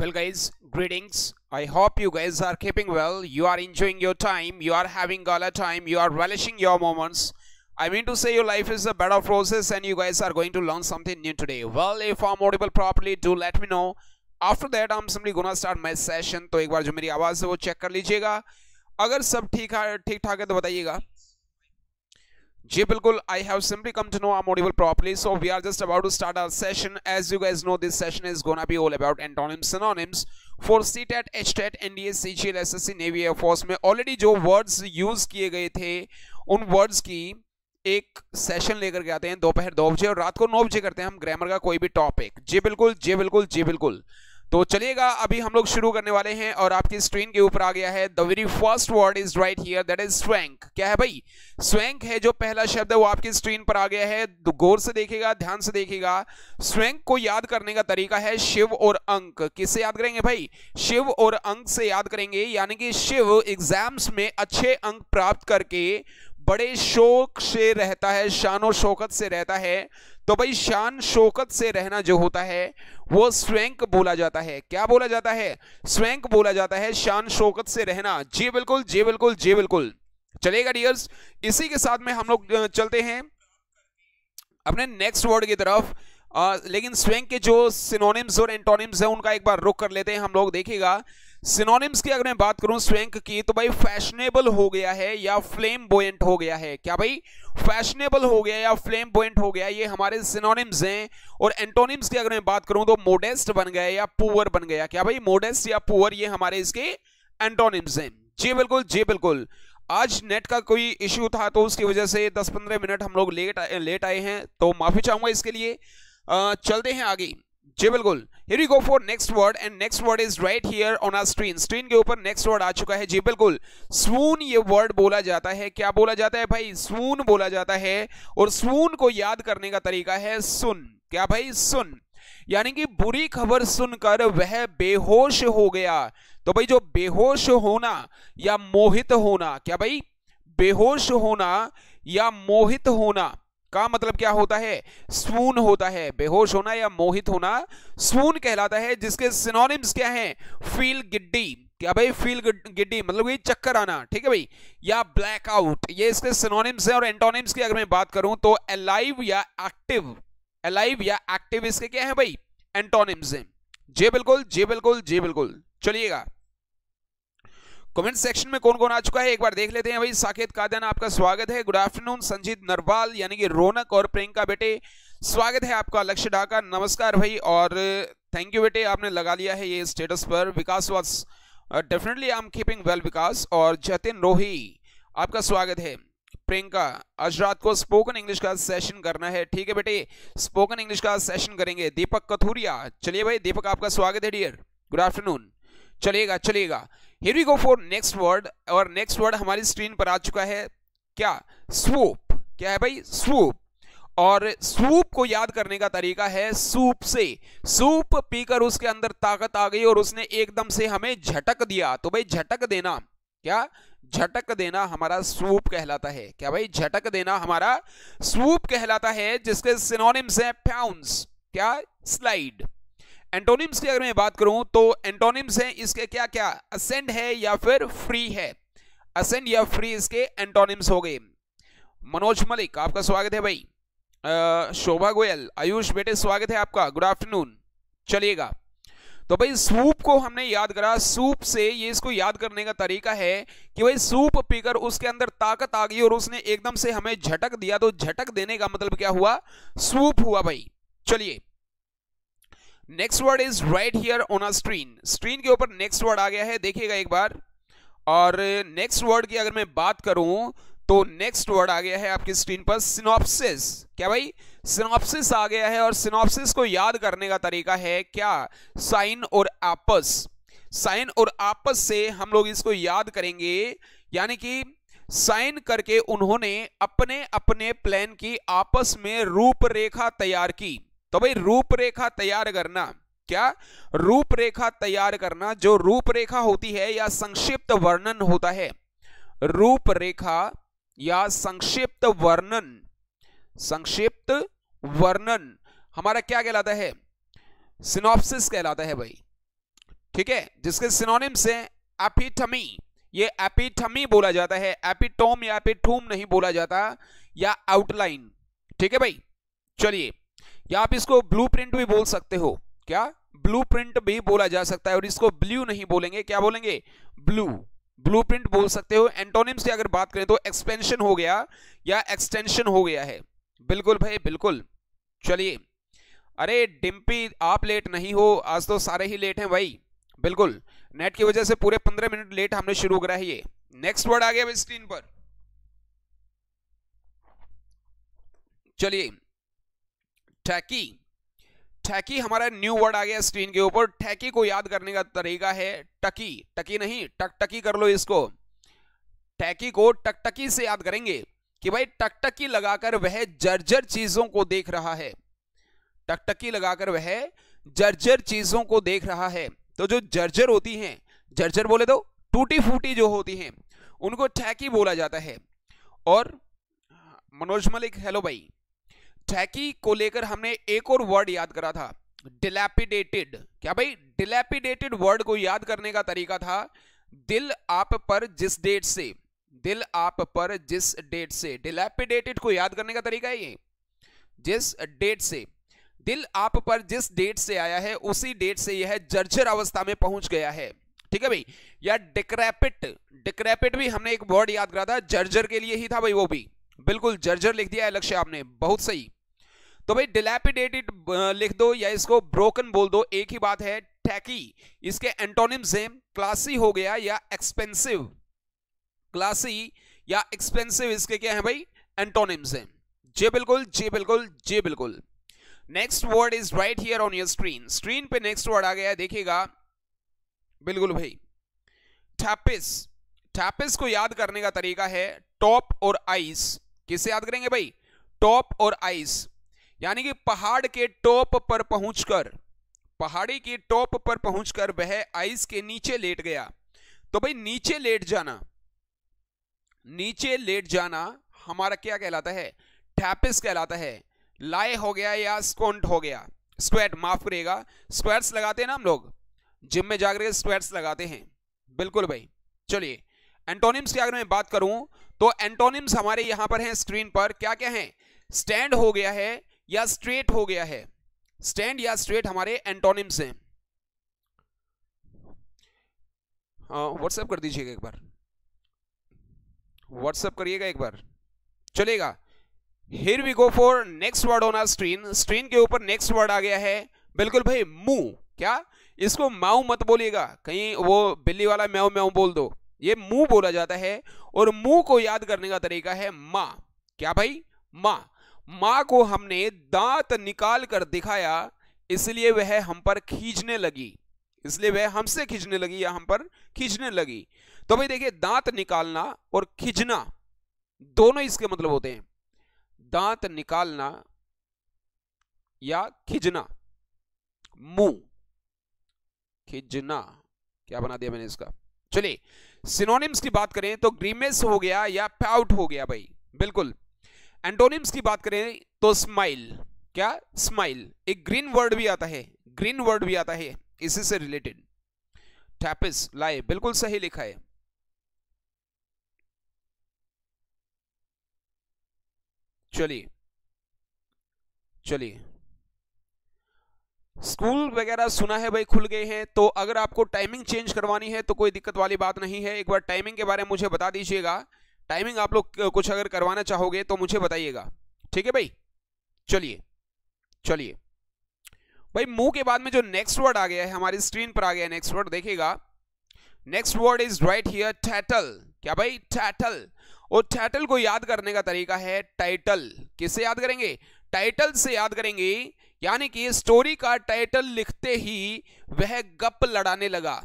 Well guys, greetings. I hope you guys are keeping well, you are enjoying your time, you are having gala time, you are relishing your moments. I mean to say your life is a bed of roses and you guys are going to learn something new today. Well, if I'm audible properly, do let me know. After that, I'm simply gonna start my session. तो एक बार जो मेरी आवाज़ है वो check कर लीजिएगा. अगर सब ठीक ठाक है तो बताइएगा. जी बिल्कुल. I have simply come to know I'm audible properly. So we are just about to start our session. As you guys know, this session is gonna be all about antonyms, synonyms for CTET, HTET, NDA, CGL, SSC, Navy, Air Force में already जो words use किए गए थे उन words की एक session लेकर के आते हैं दोपहर 2 बजे और रात को 9 बजे करते हैं हम ग्रामर का कोई भी टॉपिक. जी बिल्कुल जी बिल्कुल जी बिल्कुल. तो चलिएगा, अभी हम लोग शुरू करने वाले हैं और आपकी स्क्रीन के ऊपर आ गया है the very first word is right here, that is swank. क्या है भाई? स्वैंक है जो पहला शब्द है वो आपकी स्क्रीन पर आ गया है. गौर से देखिएगा, ध्यान से देखिएगा. स्वैंक को याद करने का तरीका है शिव और अंक. किससे याद करेंगे भाई? शिव और अंक से याद करेंगे. यानी कि शिव एग्जाम्स में अच्छे अंक प्राप्त करके बड़े शौक से रहता है, शान शौकत से रहता है. तो भाई शान शौकत से रहना जो होता है वो स्वैंक बोला जाता है. क्या बोला जाता है? स्वैंक बोला जाता है, शान शौकत से रहना. जी बिल्कुल जी बिल्कुल जी बिल्कुल. चलेगा डियर्स, इसी के साथ में हम लोग चलते हैं अपने नेक्स्ट वर्ड की तरफ. लेकिन स्वैंक के जो सिनोनिम्स और एंटोनिम्स है उनका एक बार रुक कर लेते हैं हम लोग. देखिएगा, सिनोनिम्स की अगर मैं बात करूं स्वैंक की तो भाई फैशनेबल हो गया है या फ्लेमबोयेंट हो गया है. क्या भाई? फैशनेबल हो गया या फ्लेमबोयेंट हो गया, ये हमारे सिनोनिम्स हैं. और एंटोनिम्स की अगर मैं बात करूं तो मोडेस्ट बन गया या पुअर बन गया. क्या भाई? मोडेस्ट या पुअर, ये हमारे इसके एंटोनिम्स हैं. जी बिल्कुल जी बिल्कुल. आज नेट का कोई इश्यू था तो उसकी वजह से 10-15 मिनट हम लोग लेट आए हैं, तो माफी चाहूंगा इसके लिए. चलते हैं आगे. जी बिल्कुल. Here we go for next word and next word is right here on our screen. Screen के ऊपर नेक्स्ट वर्ड आ चुका है. जी बिल्कुल. swoon ये वर्ड बोला जाता है. क्या बोला जाता है भाई? swoon बोला जाता है. और swoon को याद करने का तरीका है सुन. क्या भाई? सुन. यानी कि बुरी खबर सुनकर वह बेहोश हो गया. तो भाई जो बेहोश होना या मोहित होना, क्या भाई? बेहोश होना या मोहित होना का मतलब क्या होता है? स्वून होता है. बेहोश होना या मोहित होना स्वून कहलाता है. जिसके सिनोनिम्स क्या हैं? फील गिड्डी. क्या भाई? फील गिड्डी मतलब ये चक्कर आना. ठीक है भाई. या ब्लैकआउट, ये इसके सिनोनिम्स हैं. और एंटोनिम्स की अगर मैं बात करूं तो अलाइव या एक्टिव. अलाइव या एक्टिव इसके क्या है भाई? एंटोनिम्स हैं. जी बिल्कुल जी बिल्कुल जी बिल्कुल. चलिएगा, कमेंट सेक्शन में कौन कौन आ चुका है एक बार देख लेते हैं भाई. साकेत कादन, आपका स्वागत है. Good afternoon. संजीत नरवाल यानी कि रौनक और प्रियंका बेटे, स्वागत है आपका. लक्ष्य ढाका, नमस्कार भाई और थैंक यू बेटे, आपने लगा लिया है ये स्टेटस पर. Vikas was definitely I am keeping well Vikas. और जतिन रोही, आपका स्वागत है. प्रियंका, आज रात को स्पोकन इंग्लिश का सेशन करना है. ठीक है बेटे, स्पोकन इंग्लिश का सेशन करेंगे. दीपक कथूरिया, चलिए भाई दीपक, आपका स्वागत है डियर. Good afternoon. चलिएगा चलिएगा. Here we go for next word. और नेक्स्ट वर्ड हमारी स्क्रीन पर आ चुका है. क्या? स्वूप. क्या है भाई? स्वूप. और सूप को याद करने का तरीका है सूप से. सूप पीकर उसके अंदर ताकत आ गई और उसने एकदम से हमें झटक दिया. तो भाई झटक देना, क्या? झटक देना हमारा सूप कहलाता है. क्या भाई? झटक देना हमारा सूप कहलाता है. जिसके सिनोनिम्स हैं पाउंस. क्या? स्लाइड. एंटोनिम्स की अगर मैं बात करूं तो एंटोनिम्स हैं इसके क्या क्या? असेंड है या फिर फ्री है. असेंड या फ्री इसके एंटोनिम्स हो गए. मनोज मलिक, आपका स्वागत है भाई. शोभा गोयल, आयुष बेटे, स्वागत है आपका. Good afternoon. चलिएगा, तो भाई सूप को हमने याद करा. सूप से ये इसको याद करने का तरीका है कि भाई सूप पीकर उसके अंदर ताकत आ गई और उसने एकदम से हमें झटक दिया. तो झटक देने का मतलब क्या हुआ? सूप हुआ भाई. चलिए, next word is right here on a screen. Screen के ऊपर नेक्स्ट वर्ड आ गया है, देखिएगा एक बार. और नेक्स्ट वर्ड की अगर मैं बात करूं तो नेक्स्ट वर्ड आ गया है आपकी स्क्रीन पर सिनॉप्सिस. क्या भाई? सिनॉप्सिस आ गया है. और सिनॉप्सिस को याद करने का तरीका है क्या? साइन और आपस. साइन और आपस से हम लोग इसको याद करेंगे. यानी कि साइन करके उन्होंने अपने अपने प्लान की आपस में रूपरेखा तैयार की. तो भाई रूपरेखा तैयार करना. क्या? रूपरेखा तैयार करना. जो रूपरेखा होती है या संक्षिप्त वर्णन होता है. रूपरेखा या संक्षिप्त वर्णन. संक्षिप्त वर्णन हमारा क्या कहलाता है? सिनॉप्सिस कहलाता है भाई. ठीक है, जिसके सिनोनिम्स हैं एपिटमी, ये एपिटमी बोला जाता है, एपिटोम या एपिटूम नहीं बोला जाता, या आउटलाइन। ठीक है भाई, चलिए, या आप इसको ब्लूप्रिंट भी बोल सकते हो, क्या ब्लूप्रिंट भी बोला जा सकता है, और इसको ब्लू नहीं बोलेंगे, क्या बोलेंगे, ब्लू, ब्लूप्रिंट बोल सकते हो। एंटोनिम्स की अगर बात करें तो एक्सपेंशन हो गया या एक्सटेंशन हो गया है। बिल्कुल भाई बिल्कुल। चलिए, अरे डिम्पी आप लेट नहीं हो, आज तो सारे ही लेट हैं भाई, बिल्कुल नेट की वजह से पूरे 15 मिनट लेट हमने शुरू करा है। ये नेक्स्ट वर्ड आ गया भाई स्क्रीन पर, चलिए टैकी, टैकी हमारा न्यू वर्ड आ गया स्क्रीन के ऊपर। टैकी को याद करने का तरीका है टकी, टकी नहीं टकटकी कर लो इसको। टैकी को टकटकी से याद करेंगे कि भाई टकटकी लगाकर वह जर्जर चीजों को देख रहा है, टकटकी लगाकर वह जर्जर चीजों को देख रहा है। तो जो जर्जर होती हैं, जर्जर बोले तो टूटी फूटी जो होती हैं, उनको टैकी बोला जाता है। और मनोज मलिक हेलो भाई, टैकी को लेकर हमने एक और वर्ड याद करा था, डिलैपिडेटेड। क्या भाई, डिलैपिडेटेड वर्ड को याद करने का तरीका था दिल आप पर जिस डेट से, दिल आप पर जिस डेट से, डिलैपिडेटेड को याद करने का तरीका है ये, जिस डेट से, दिल आप पर जिस डेट से आया है उसी डेट से यह जर्जर अवस्था में पहुंच गया है। ठीक है भाई, या डिक्रेपिट, डिक्रेपिट भी हमने एक वर्ड याद करा था, जर्जर के लिए ही था भाई वो भी, बिल्कुल जर्जर लिख दिया है लक्ष्य आपने, बहुत सही। तो भाई डिलैपिडेटेड लिख दो या इसको ब्रोकन बोल दो, एक ही बात है। टैकी इसके एंटोनिम्स हैं क्लासी हो गया या एक्सपेंसिव, क्लासी या एक्सपेंसिव इसके क्या है भाई, एंटोनिम्स हैं। जी बिल्कुल, जी बिल्कुल, जी बिल्कुल। Next word is right here on your screen, screen पे नेक्स्ट वर्ड आ गया, देखिएगा बिल्कुल भाई, टैपिस। टैपिस को याद करने का तरीका है टॉप और आइस। किसे याद करेंगे भाई, टॉप और आइस, यानी कि पहाड़ के टॉप पर पहुंचकर, पहाड़ी की टॉप पर पहुंचकर वह आइस के नीचे लेट गया। तो भाई नीचे लेट जाना, नीचे लेट जाना हमारा क्या कहलाता है, टैपिस कहलाता है। लाए हो गया या स्क्वाट हो गया, स्क्वाट माफ करिएगा, स्क्वाट्स लगाते हैं ना हम लोग, जिम में जाकर स्क्वाट्स लगाते हैं, बिल्कुल भाई। चलिए एंटोनिम्स की अगर मैं बात करूं तो एंटोनिम्स हमारे यहां पर हैं स्क्रीन पर, क्या क्या हैं, स्टैंड हो गया है या स्ट्रेट हो गया है, स्टैंड या स्ट्रेट हमारे एंटोनिम्स हैं। व्हाट्सएप कर दीजिएगा एक बार, व्हाट्सएप करिएगा एक बार, चलेगा। Here we go for next word on our screen, screen के ऊपर नेक्स्ट वर्ड आ गया है, बिल्कुल भाई मुंह। क्या, इसको माऊ मत बोलिएगा, कहीं वो बिल्ली वाला म्याऊ म्याऊ बोल दो, ये मुंह बोला जाता है। और मुंह को याद करने का तरीका है माँ। क्या भाई, माँ, माँ को हमने दांत निकाल कर दिखाया इसलिए वह हम पर खींचने लगी, इसलिए वह हमसे खींचने लगी या हम पर खींचने लगी। तो भाई देखिए, दांत निकालना और खींचना दोनों इसके मतलब होते हैं, दांत निकालना या खींचना, मुंह खींचना, क्या बना दिया मैंने इसका। चलिए सिनोनिम्स की बात करें तो ग्रीमेस हो गया या पाउट हो गया भाई, बिल्कुल। एंटोनिम्स की बात करें तो स्माइल, क्या, स्माइल। एक ग्रीन वर्ड भी आता है, ग्रीन वर्ड भी आता है इसी से रिलेटेड, टैपिस, लाए, बिल्कुल सही लिखा है। चलिए चलिए, स्कूल वगैरह सुना है भाई खुल गए हैं, तो अगर आपको टाइमिंग चेंज करवानी है तो कोई दिक्कत वाली बात नहीं है। एक बार टाइमिंग के बारे में मुझे बता दीजिएगा, टाइमिंग आप लोग कुछ अगर करवाना चाहोगे तो मुझे बताइएगा, ठीक है भाई। चलिए चलिए भाई, मुंह के बाद में जो नेक्स्ट वर्ड आ गया है हमारी स्क्रीन पर आ गया है, नेक्स्ट वर्ड देखिएगा, next word is right here, title. क्या भाई, टाइटल। और टाइटल को याद करने का तरीका है टाइटल। किससे याद करेंगे, टाइटल से याद करेंगे, यानी कि स्टोरी का टाइटल लिखते ही वह गप लड़ाने लगा।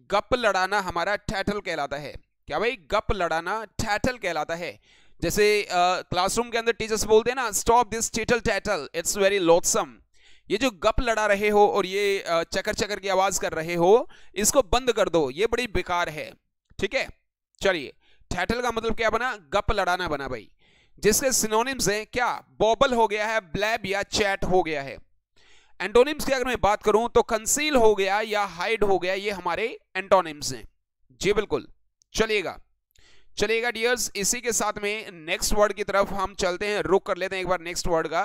गप लड़ाना हमारा टाइटल कहलाता है। क्या भाई, गप लड़ाना टाइटल कहलाता है। जैसे क्लासरूम के अंदर टीचर्स बोलते हैं ना, stop this tittle tattle, it's very loathsome. ये जो गप लड़ा रहे हो और ये चकर चकर की आवाज कर रहे हो, इसको बंद कर दो, ये बड़ी बेकार है, ठीक है। चलिए, टाइटल का मतलब क्या बना, गप लड़ाना बना भाई। जिसके सिनोनिम्स हैं क्या, बॉबल हो गया है, ब्लैब या चैट हो गया है। एंटोनिम्स की अगर मैं बात करूं तो कंसील हो गया या हाइड हो गया, ये हमारे एंटोनिम्स हैं। जी बिल्कुल, चलिएगा डियर्स, इसी के साथ में नेक्स्ट वर्ड की तरफ हम चलते हैं, रुक कर लेते हैं एक बार नेक्स्ट वर्ड का।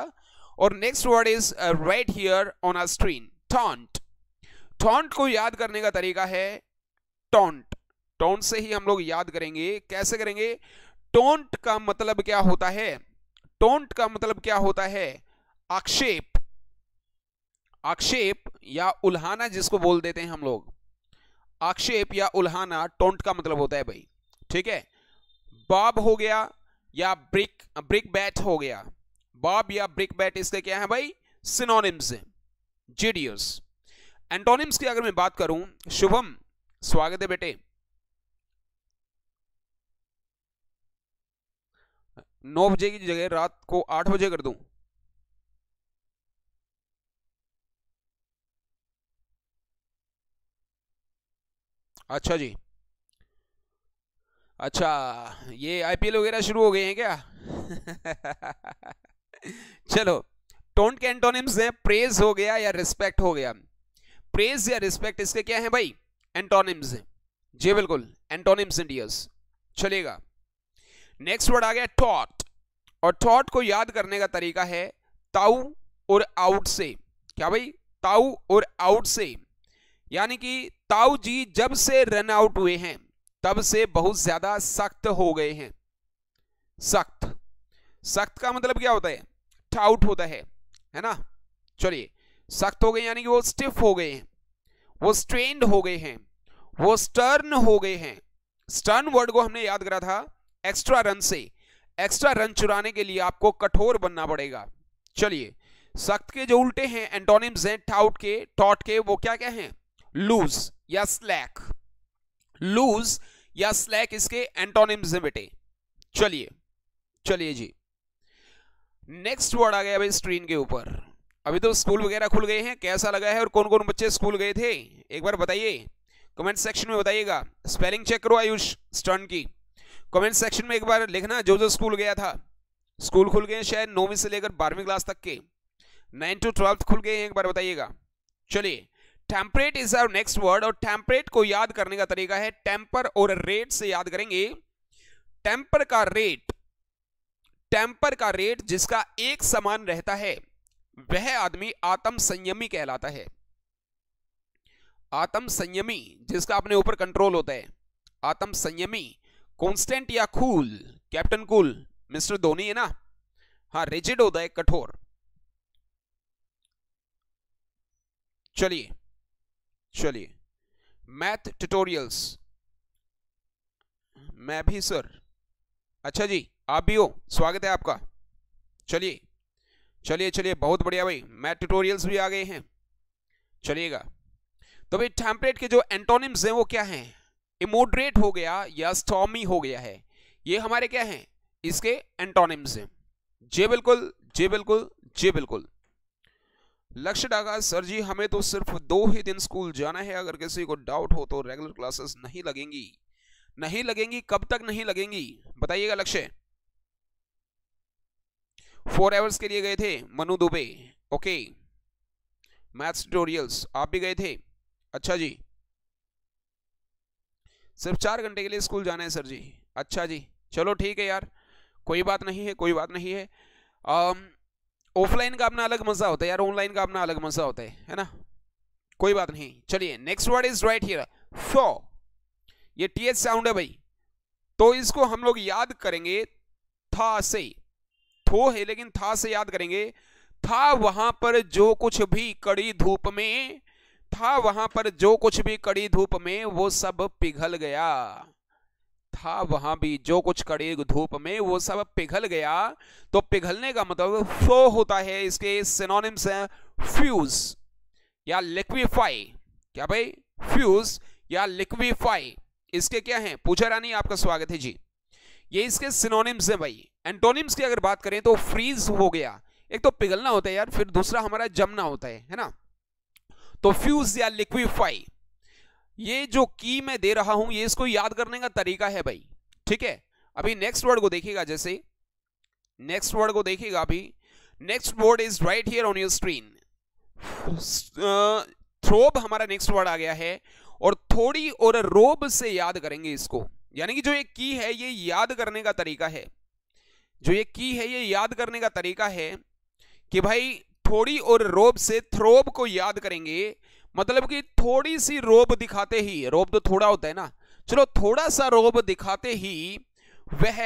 और next word is right here on a screen, taunt. Taunt को याद करने का तरीका है टॉन्ट। टॉन्ट से ही हम लोग याद करेंगे। कैसे करेंगे? टॉन्ट का मतलब क्या होता है? टॉन्ट का मतलब क्या होता है? आक्षेप, आक्षेप या उल्हाना जिसको बोल देते हैं हम लोग। आक्षेप या उल्हाना टॉन्ट का मतलब होता है भाई। ठीक है, बॉब हो गया या ब्रिक बैट हो गया। बॉब या ब्रिक बैट इसके क्या है भाई? सिनोनिम्स हैं। जी डियर्स, एंटोनिम्स की अगर मैं बात करूं, शुभम स्वागत है बेटे। 9 बजे की जगह रात को 8 बजे कर दूं? अच्छा जी, अच्छा, ये आईपीएल वगैरह शुरू हो गए हैं क्या? चलो, टोंट के एंटोनिम्स हैं, प्रेज हो गया या रिस्पेक्ट हो गया। प्रेज या रिस्पेक्ट इसके क्या है भाई? एंटोनिम्स हैं। जी बिल्कुल, एंटोनिम्स इंडियस। चलिएगा, नेक्स्ट वर्ड आ गया टॉट। और टॉट को याद करने का तरीका है ताऊ और आउट से। क्या भाई? ताऊ और आउट से, यानी कि ताऊ जी जब से रन आउट हुए हैं तब से बहुत ज्यादा सख्त हो गए हैं। सख्त, सख्त का मतलब क्या होता है? टाउट होता है ना। चलिए, सख्त हो गए यानी कि वो स्टिफ हो गए हैं, वो स्ट्रेन्ड हो गए हैं, वो स्टर्न हो गए हैं। स्टर्न वर्ड को हमने याद करा था एक्स्ट्रा रन से। एक्स्ट्रा रन चुराने के लिए आपको कठोर बनना पड़ेगा। चलिए, सख्त के जो उल्टे हैं एंटोनिम्स हैं टाउट के, टॉट के, वो क्या क्या हैं? लूज या स्लैक। लूज या स्लैक इसके एंटोनिम्स हैं बेटे। चलिए चलिए जी, नेक्स्ट वर्ड आ गया भाई स्क्रीन के ऊपर। अभी तो स्कूल वगैरह खुल गए हैं, कैसा लगा है और कौन कौन बच्चे स्कूल गए थे एक बार बताइए, कमेंट सेक्शन में बताइएगा। स्पेलिंग चेक करो आयुष स्टर्न की, कमेंट सेक्शन में एक बार लिखना जो जो स्कूल गया था। स्कूल खुल गए हैं शायद 9वीं से लेकर 12वीं क्लास तक के, 9 to 12 खुल गए हैं, एक बार बताइएगा। चलिए, temperate is our next word. और टेम्परेट को याद करने का तरीका है टेम्पर और रेट से याद करेंगे। टेम्पर का रेट, टेम्पर का रेट जिसका एक समान रहता है वह आदमी आत्म संयमी कहलाता है। आत्म संयमी, जिसका अपने ऊपर कंट्रोल होता है, आत्म संयमी। कांस्टेंट या cool, captain cool mister Dhoni है ना। हाँ, रिजिड होता है, कठोर। चलिए चलिए, मैथ ट्यूटोरियल्स, मैं भी सर। अच्छा जी, आप भी हो, स्वागत है आपका। चलिए चलिए चलिए, बहुत बढ़िया भाई, मैथ ट्यूटोरियल्स भी आ गए हैं। चलिएगा, तो भाई टेम्परेट के जो एंटोनिम्स हैं वो क्या हैं? इमोडरेट हो गया या स्टॉर्मी हो गया है, ये हमारे क्या हैं? इसके एंटोनिम्स हैं। जी बिल्कुल जी बिल्कुल जी बिल्कुल। लक्ष्य डागा सर जी हमें तो सिर्फ 2 ही दिन स्कूल जाना है, अगर किसी को डाउट हो तो रेगुलर क्लासेस नहीं लगेंगी। नहीं लगेंगी, कब तक नहीं लगेंगी बताइएगा लक्ष्य। 4 आवर्स के लिए गए थे Manu Dubey, okay. Maths tutorials आप भी गए थे, अच्छा जी। सिर्फ 4 घंटे के लिए स्कूल जाना है सर जी, अच्छा जी, चलो ठीक है यार, कोई बात नहीं है, कोई बात नहीं है। ऑफलाइन का अपना अलग मजा होता है यार, ऑनलाइन का अपना अलग मजा होता है ना, कोई बात नहीं। चलिए, next word is right here, foe. ये टीएच साउंड है भाई, तो इसको हम लोग याद करेंगे था से। थो है लेकिन था से याद करेंगे। था वहां पर जो कुछ भी कड़ी धूप में, था वहां पर जो कुछ भी कड़ी धूप में वो सब पिघल गया। था वहां भी जो कुछ कड़ी धूप में वो सब पिघल गया। तो पिघलने का मतलब फ्लो होता है, इसके सिनोनिम्स हैं फ्यूज या लिक्विफाई। क्या भाई? फ्यूज या लिक्विफाई, इसके क्या हैं? पूजा रानी आपका स्वागत है जी। ये इसके सिनोनिम्स हैं भाई। एंटोनिम्स की अगर बात करें तो फ्रीज हो गया, एक तो पिघलना होता है यार, फिर दूसरा हमारा जमना होता है ना। तो फ्यूज या लिक्विफाई, ये जो की मैं दे रहा हूं ये इसको याद करने का तरीका है भाई, ठीक है। अभी नेक्स्ट वर्ड को देखिएगा, जैसे नेक्स्ट वर्ड को देखिएगा अभी। Next word is right here on your screen, throb हमारा नेक्स्ट वर्ड आ गया है, और थोड़ी और रोब से याद करेंगे इसको। यानी कि जो ये की है ये याद करने का तरीका है, जो ये की है ये याद करने का तरीका है कि भाई थोड़ी और रोब से थ्रोब को याद करेंगे। मतलब कि थोड़ी सी रोब दिखाते ही, रोब तो थोड़ा होता है ना, चलो थोड़ा सा रोब दिखाते ही वह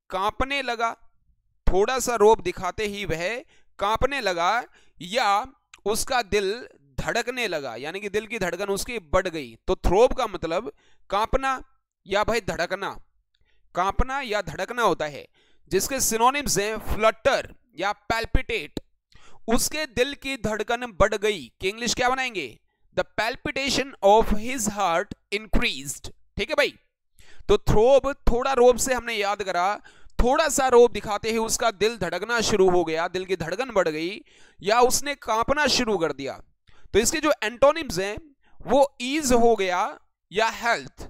कांपने लगा। थोड़ा सा रोब दिखाते ही वह कांपने लगा, या उसका दिल धड़कने लगा, यानी कि दिल की धड़कन उसकी बढ़ गई। तो थ्रोब का मतलब कांपना या भाई धड़कना, कांपना या धड़कना होता है, जिसके सिनोनिम्स हैं फ्लटर या पैल्पिटेट। उसके दिल की धड़कन बढ़ गई कि इंग्लिश क्या बनाएंगे, the palpitation of his heart increased. ठीक है भाई, तो थ्रोब थोड़ा रोब से हमने याद करा, थोड़ा सा रोब दिखाते ही उसका दिल धड़कना शुरू हो गया, दिल की धड़कन बढ़ गई, या उसने कांपना शुरू कर दिया। तो इसके जो एंटोनिम्स हैं वो ईज हो गया या हेल्थ।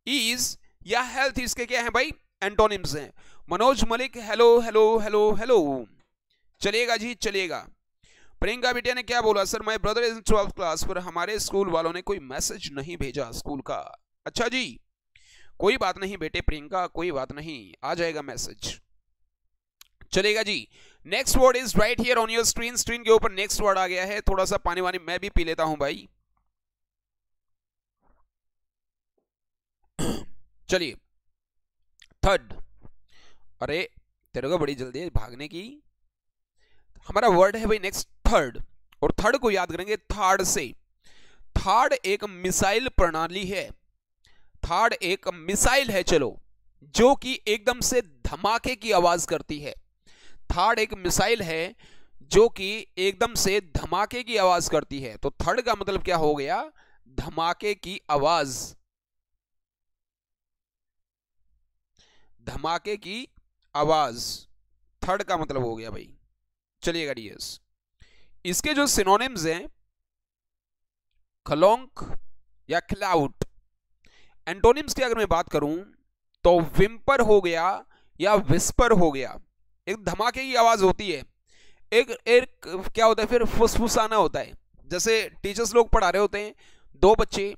ईज या हेल्थ इसके क्या है भाई, एंटोनिम्स हैं। Manoj Malik hello hello hello hello, चलेगा जी चलेगा। प्रियंका बिटिया ने क्या बोला, sir my brother is in 12th class, पर हमारे स्कूल वालों ने कोई मैसेज नहीं भेजा स्कूल का। अच्छा जी, कोई बात नहीं बेटे प्रियंका, कोई बात नहीं, आ जाएगा मैसेज, चलेगा जी। Next word is right here on your screen. Screen के ऊपर नेक्स्ट वर्ड आ गया है। थोड़ा सा पानी वानी मैं भी पी लेता हूं भाई। चलिए थर्ड, अरे तेरे को बड़ी जल्दी है भागने की। हमारा वर्ड है भाई नेक्स्ट थर्ड, और थर्ड को याद करेंगे थार्ड से। थार्ड एक मिसाइल प्रणाली है, थार्ड एक मिसाइल है चलो, जो कि एकदम से धमाके की आवाज करती है। थार्ड एक मिसाइल है जो कि एकदम से धमाके की आवाज करती है। तो थर्ड का मतलब क्या हो गया, धमाके की आवाज, धमाके की आवाज थर्ड का मतलब हो गया भाई। चलिएगा डियर्स, इसके जो सिनोनिम्स हैं खलोंक या क्लाउड। एंटोनिम्स की अगर मैं बात करूं तो विम्पर हो गया या विस्पर हो गया, एक धमाके की आवाज होती है। एक क्या होता है फिर, फुसफुसाना होता है। जैसे टीचर्स लोग पढ़ा रहे होते हैं, दो बच्चे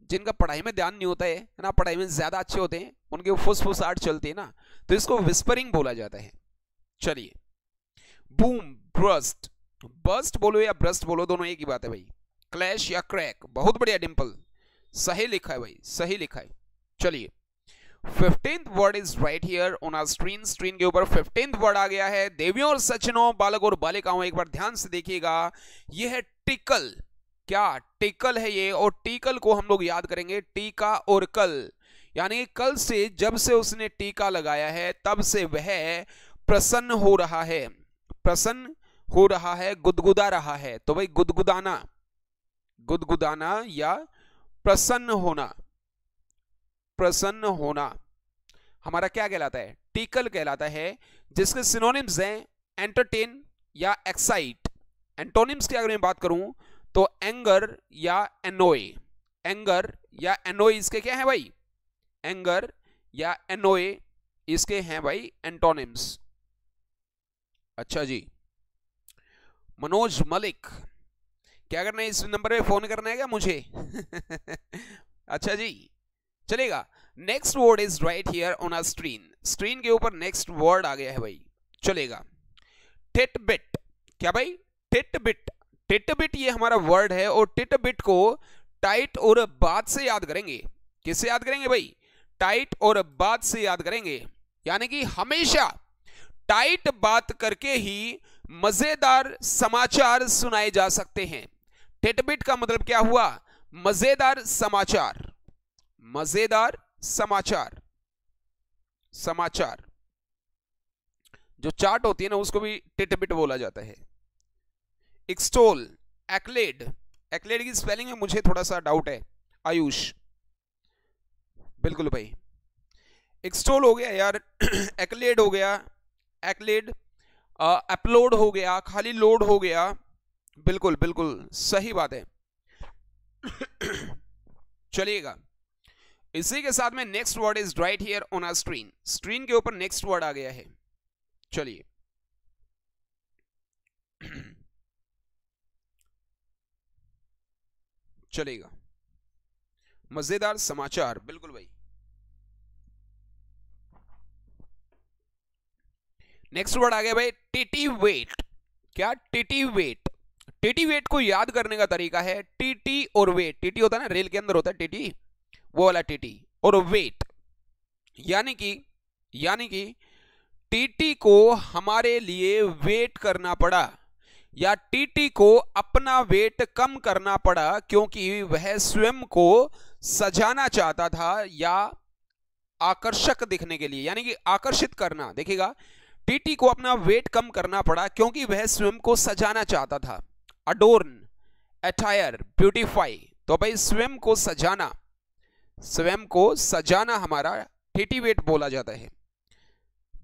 जिनका पढ़ाई में ध्यान नहीं होता है ना, पढ़ाई में ज्यादा अच्छे होते हैं, उनके फुसफुसाहट चलती है ना, तो इसको विस्परिंग बोला जाता है। चलिए, बूम, ब्रस्ट, बस्ट बोलो या ब्रस्ट बोलो, दोनों एक ही बात है भाई। क्लैश या क्रैक, बहुत बढ़िया डिंपल, सही लिखा है भाई, सही लिखा है। चलिए 15th word is right here on our screen. Screen के ऊपर 15th वर्ड आ गया है। देवियों और सज्जनों, बालक और बालिकाओं, एक बार ध्यान से देखिएगा, यह है टिकल। क्या टिकल है ये, और टिकल को हम लोग याद करेंगे टीका और कल, यानी कल से, जब से उसने टीका लगाया है तब से वह प्रसन्न हो रहा है, प्रसन्न हो रहा है, गुदगुदा रहा है। तो भाई गुदगुदाना, गुदगुदाना या प्रसन्न होना, प्रसन्न होना हमारा क्या कहलाता है, टिकल कहलाता है, जिसके सिनोनिम्स हैं एंटरटेन या एक्साइट। एंटोनिम्स की अगर मैं बात करूं तो एंगर या एनोय, एंगर या एनोय इसके क्या है भाई, एंगर या एनोय इसके हैं भाई एंटोनिम्स। अच्छा जी, मनोज मलिक, क्या करना है, इस नंबर पे फोन करना है क्या मुझे? अच्छा जी, चलेगा। Next word is right here on our screen. Screen के ऊपर नेक्स्ट वर्ड आ गया है भाई, चलेगा। टिटबिट, क्या भाई, टिटबिट, टिटबिट ये हमारा वर्ड है, और टिटबिट को टाइट और बात से याद करेंगे। किससे याद करेंगे भाई, टाइट और बात से याद करेंगे, यानी कि हमेशा टाइट बात करके ही मजेदार समाचार सुनाए जा सकते हैं। टिटबिट का मतलब क्या हुआ, मजेदार समाचार, मजेदार समाचार, समाचार जो चार्ट होती है ना उसको भी टिटबिट बोला जाता है। एक्सटोल, एक्लेड, एक्लेड की स्पेलिंग में मुझे थोड़ा सा डाउट है आयुष, बिल्कुल भाई, एक्सटोल हो गया यार, एक्लेड हो गया, एक्लेड, अपलोड हो गया, खाली लोड हो गया, बिल्कुल बिल्कुल सही बात है। चलिएगा, इसी के साथ में next word is right here on our screen. Screen के ऊपर नेक्स्ट वर्ड आ गया है। चलिए चलेगा। मजेदार समाचार, बिल्कुल भाई। नेक्स्ट वर्ड आ गया भाई टिटिवेट। क्या? टिटिवेट। टिटिवेट को याद करने का तरीका है टीटी और वेट। टीटी होता है ना, रेल के अंदर होता है टीटी, वो वाला टीटी, और वेट यानी कि टीटी को हमारे लिए वेट करना पड़ा, या टीटी को अपना वेट कम करना पड़ा क्योंकि वह स्वयं को सजाना चाहता था या आकर्षक दिखने के लिए, यानी कि आकर्षित करना। देखिएगा, टीटी को अपना वेट कम करना पड़ा क्योंकि वह स्वयं को सजाना चाहता था। अडोर्न, अटायर, ब्यूटीफाई। तो भाई स्वयं को सजाना हमारा टिटिवेट बोला जाता है।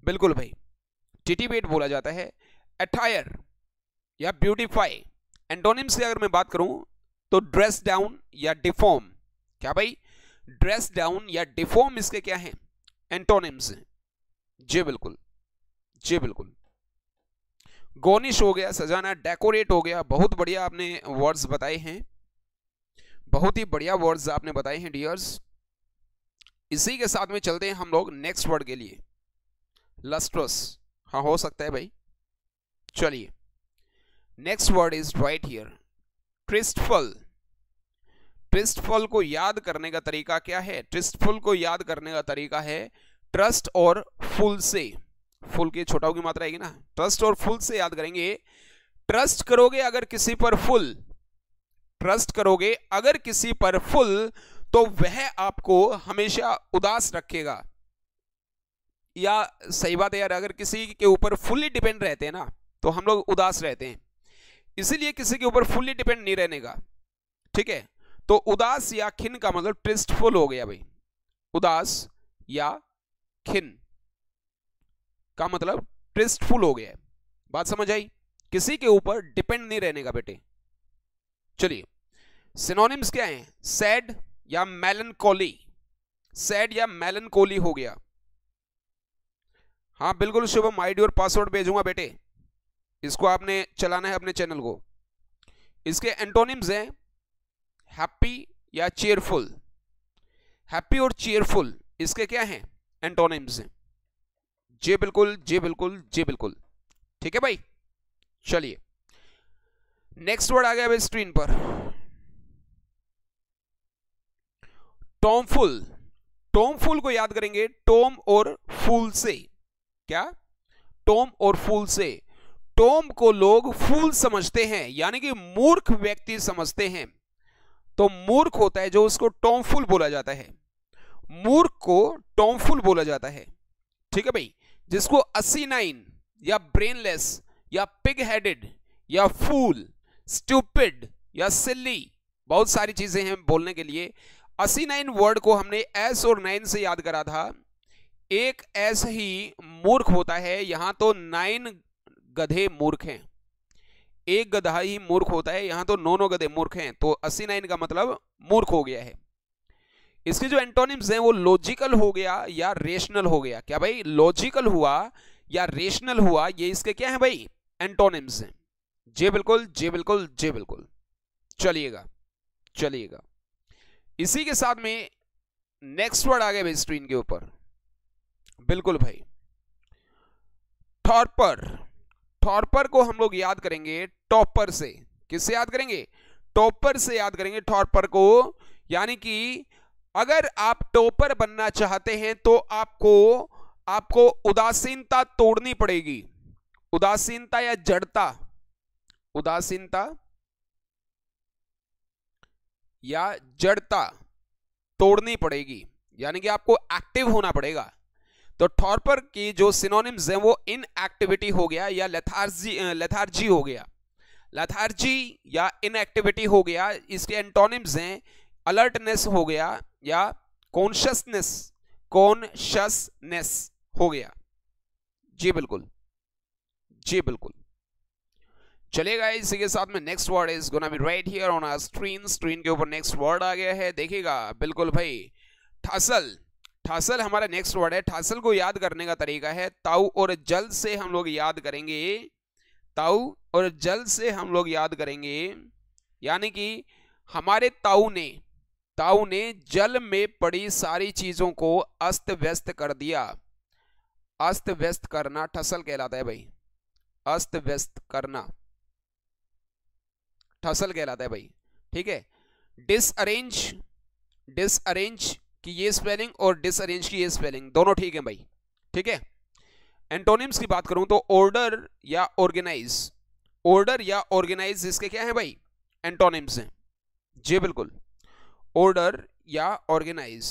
बिल्कुल भाई, टिटिवेट बोला जाता है। अटायर या ब्यूटीफाई, एंटोनिम से अगर मैं बात करूं तो ड्रेस डाउन या डिफॉर्म। क्या भाई? ड्रेस डाउन या डिफॉर्म इसके क्या हैं? एंटोनिम्स हैं। जी बिल्कुल, जी बिल्कुल। गोनिश हो गया, सजाना, डेकोरेट हो गया। बहुत बढ़िया आपने वर्ड्स बताए हैं, बहुत ही बढ़िया वर्ड्स आपने बताए हैं डियर्स। इसी के साथ में चलते हैं हम लोग नेक्स्ट वर्ड के लिए। लस्ट्रस, हाँ हो सकता है भाई। चलिए, next word is right here tristful. Tristful को याद करने का तरीका क्या है? ट्रिस्टफुल को याद करने का तरीका है ट्रस्ट और फुल से। फुल की छोटा की मात्रा आएगी ना, ट्रस्ट और फुल से याद करेंगे। ट्रस्ट करोगे अगर किसी पर फुल, ट्रस्ट करोगे अगर किसी पर फुल, तो वह आपको हमेशा उदास रखेगा। या सही बात है यार, अगर किसी के ऊपर फुल्ली डिपेंड रहते हैं ना तो हम लोग उदास रहते हैं, इसीलिए किसी के ऊपर फुल्ली डिपेंड नहीं रहने का। ठीक है, तो उदास या खिन का मतलब ट्रिस्टफुल हो गया भाई। उदास या खिन का मतलब ट्रिस्टफुल हो गया है। बात समझ आई? किसी के ऊपर डिपेंड नहीं रहने का बेटे। चलिए, सिनोनिम्स क्या हैं? सैड या मेलनकोली। सैड या मेलनकोली हो गया। हाँ बिल्कुल शुभम, आईडी और पासवर्ड भेजूंगा बेटे, इसको आपने चलाना है अपने चैनल को। इसके एंटोनिम्स हैं हैप्पी या चीयरफुल। हैप्पी और चीयरफुल इसके क्या हैं? एंटोनिम्स हैं। जी बिल्कुल, जी बिल्कुल, जी बिल्कुल। ठीक है भाई। चलिए, नेक्स्ट वर्ड आ गया भाई स्क्रीन पर, टॉमफुल। टॉमफुल को याद करेंगे टॉम और फूल से। क्या? टॉम और फूल से। टॉम को लोग फूल समझते हैं, यानी कि मूर्ख व्यक्ति समझते हैं। तो मूर्ख होता है जो उसको टॉमफुल बोला जाता है। मूर्ख को टॉमफुल बोला जाता है। ठीक है भाई, जिसको असीनाइन या ब्रेनलेस या पिग हेडेड या फूल, स्टूपिड या सिली, बहुत सारी चीजें हैं बोलने के लिए। असीनाइन वर्ड को हमने एस और नाइन से याद करा था। एक एस ही मूर्ख होता है, यहां तो 9 गधे मूर्ख हैं। एक गधा ही मूर्ख होता है, यहां तो 9 गधे मूर्ख हैं। तो 89 का मतलब मूर्ख हो गया है। इसके जो एंटोनिम्स हैं वो लॉजिकल हो गया या रेशनल हो गया। क्या भाई? लॉजिकल हुआ या रेशनल हुआ, ये इसके क्या है भाई? एंटोनिम्स हैं। जी बिल्कुल, जी बिल्कुल, जी बिल्कुल। चलिएगा, चलिएगा। इसी के साथ में नेक्स्ट वर्ड आ गया भाई स्क्रीन के ऊपर। बिल्कुल भाई, टॉपर। टॉपर को हम लोग याद करेंगे टॉपर से। किससे याद करेंगे? टॉपर से याद करेंगे टॉपर को। यानी कि अगर आप टॉपर बनना चाहते हैं तो आपको उदासीनता तोड़नी पड़ेगी। उदासीनता या जड़ता, उदासीनता या जड़ता तोड़नी पड़ेगी, यानी कि आपको एक्टिव होना पड़ेगा। तो टॉपर की जो सिनोनिम्स हैं वो इनएक्टिविटी हो गया या लेथार्जी हो गया। लेथार्जी या इनएक्टिविटी हो गया। इसके एंटोनिम्स हैं अलर्टनेस हो गया या कॉन्शियसनेस हो गया। जी बिल्कुल, जी बिल्कुल। चलेगा, इसी के साथ में next word is gonna be right here on our screen. Screen के ऊपर नेक्स्ट वर्ड आ गया है, देखिएगा। बिल्कुल भाई, ठासल। ठासल हमारा नेक्स्ट वर्ड है। ठासल को याद करने का तरीका है ताऊ और जल से हम लोग याद करेंगे। ताऊ और जल से हम लोग याद करेंगे, यानी कि हमारे ताऊ ने जल में पड़ी सारी चीजों को अस्त व्यस्त कर दिया। अस्त व्यस्त करना ठसल कहलाता है भाई, अस्त व्यस्त करना ठसल कहलाता है भाई, ठीक है। डिसअरेंज, डिसअरेंज की ये स्पेलिंग और डिसअरेंज की ये स्पेलिंग दोनों ठीक है भाई, ठीक है। एंटोनिम्स की बात करूं तो ऑर्डर या ऑर्गेनाइज, ऑर्डर या ऑर्गेनाइज इसके क्या है भाई, एंटोनिम्स हैं जी बिल्कुल। ऑर्डर या ऑर्गेनाइज,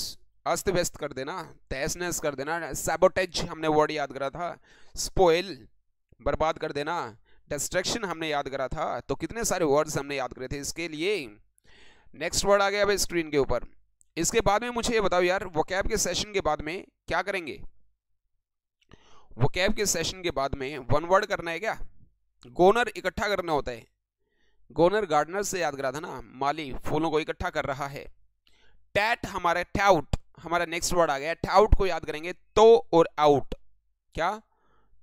अस्त व्यस्त कर देना, तहस नहस कर देना। सैबोटेज हमने वर्ड याद करा था, स्पॉइल बर्बाद कर देना, डिस्ट्रैक्शन हमने याद करा था, तो कितने सारे वर्ड्स हमने याद करे थे इसके लिए। नेक्स्ट वर्ड आ गया भाई स्क्रीन के ऊपर। इसके बाद में मुझे ये बताओ यार, वोकैब के सेशन के बाद में क्या करेंगे? वोकैब के सेशन के बाद में वन वर्ड करना है क्या? गोनर इकट्ठा करना होता है। गोनर गार्डनर से याद करा था ना, माली फूलों को इकट्ठा कर रहा है। टैट हमारा टाउट, हमारा नेक्स्ट वर्ड आ गया। टाउट को याद करेंगे तो और आउट, क्या